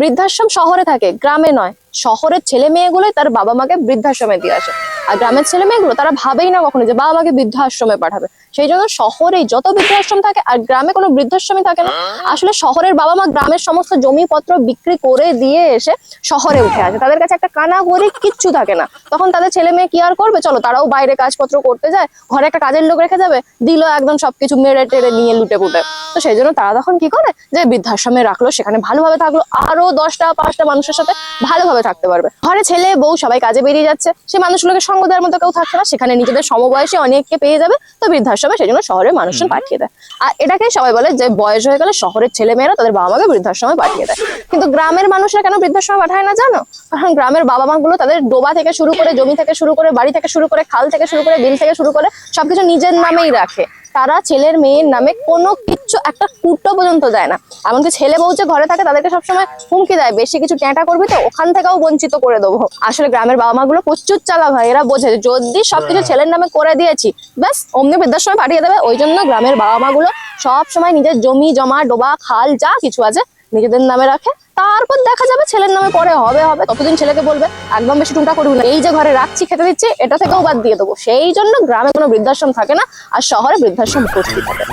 বৃদ্ধাশ্রম শহরে থাকে, গ্রামে নয়। শহরের ছেলে মেয়েগুলোই তার বাবা মাকে বৃদ্ধাশ্রমে দিয়ে আসে, আর গ্রামের ছেলে মেয়েগুলো তারা ভাবেই না কখনো যে বাবা মাকে বৃদ্ধাশ্রমে পাঠাবে। সেই জন্য শহরেই যত বৃদ্ধাশ্রম থাকে আর গ্রামে কোনো বৃদ্ধাশ্রমই থাকে না। আসলে শহরের বাবা মা গ্রামের সমস্ত জমিপত্র বিক্রি করে দিয়ে এসে শহরে উঠে আসে, তাদের কাছে একটা কানা করি কিচ্ছু থাকে না। তখন তাদের ছেলে মেয়ে কি আর করবে, চলো তারাও বাইরে কাজপত্র করতে যায়, ঘরে একটা কাজের লোক রেখে যাবে, দিল একদম সবকিছু মেরে টেরে নিয়ে লুটে পুটে। তো সেই জন্য তারা তখন কি করে, যে বৃদ্ধাশ্রমে রাখলো, সেখানে ভালোভাবে থাকলো, আরো 10টা 5টা মানুষের সাথে ভালোভাবে থাকতে পারবে। ঘরে ছেলে বউ সবাই কাজে বেরিয়ে যাচ্ছে, সে মানুষগুলোকে সঙ্গ দেওয়ার মতো কেউ থাকছে না, সেখানে নিজেদের সমবয়সী অনেককে পেয়ে যাবে। তো বৃদ্ধাশ্রমে সেই জন্য শহরের মানুষজন পাঠিয়ে দেয়। আর এটাকে সবাই বলে যে বয়স হয়ে গেলে শহরের ছেলে মেয়েরা তাদের বাবা মাকে বৃদ্ধাশ্রমে পাঠিয়ে দেয়। কিন্তু গ্রামের মানুষরা কেন বৃদ্ধাশ্রমে পাঠায় না জানো? কারণ গ্রামের বাবা মা গুলো তাদের ডোবা থেকে শুরু করে, জমি থেকে শুরু করে, বাড়ি থেকে শুরু করে, খাল থেকে শুরু করে, বিল থেকে শুরু করে সবকিছু নিজের নামেই রাখে। তারা ছেলের মেয়ের নামে কোনো কিছু একটা কুটো পর্যন্ত দেয় না। এমনকি ছেলে বউ যে ঘরে থাকে তাদেরকে সবসময় হুমকি দেয়, বেশি কিছু ট্যাঁটা করবি তো ওখান থেকেও বঞ্চিত করে দেবো। আসলে গ্রামের বাবা মা গুলো প্রচুর চালাক হয়, এরা বোঝে যদি সবকিছু ছেলের নামে করে দিয়েছি ব্যাস অমনি বৃদ্ধাশ্রমে পাঠিয়ে দেবে। ওই জন্য গ্রামের বাবা মা গুলো সব সময় নিজের জমি জমা ডোবা খাল যা কিছু আছে নিজেদের নামে রাখে। তারপর দেখা যাবে ছেলের নামে পরে হবে হবে, ততদিন ছেলেকে বলবে একদম বেশি টুনটা করবি না, এই যে ঘরে রাখছি খেতে দিচ্ছি এটা থেকেও বাদ দিয়ে দেবো। সেই জন্য গ্রামে কোনো বৃদ্ধাশ্রম থাকে না, আর শহরে বৃদ্ধাশ্রম ভর্তি থাকে।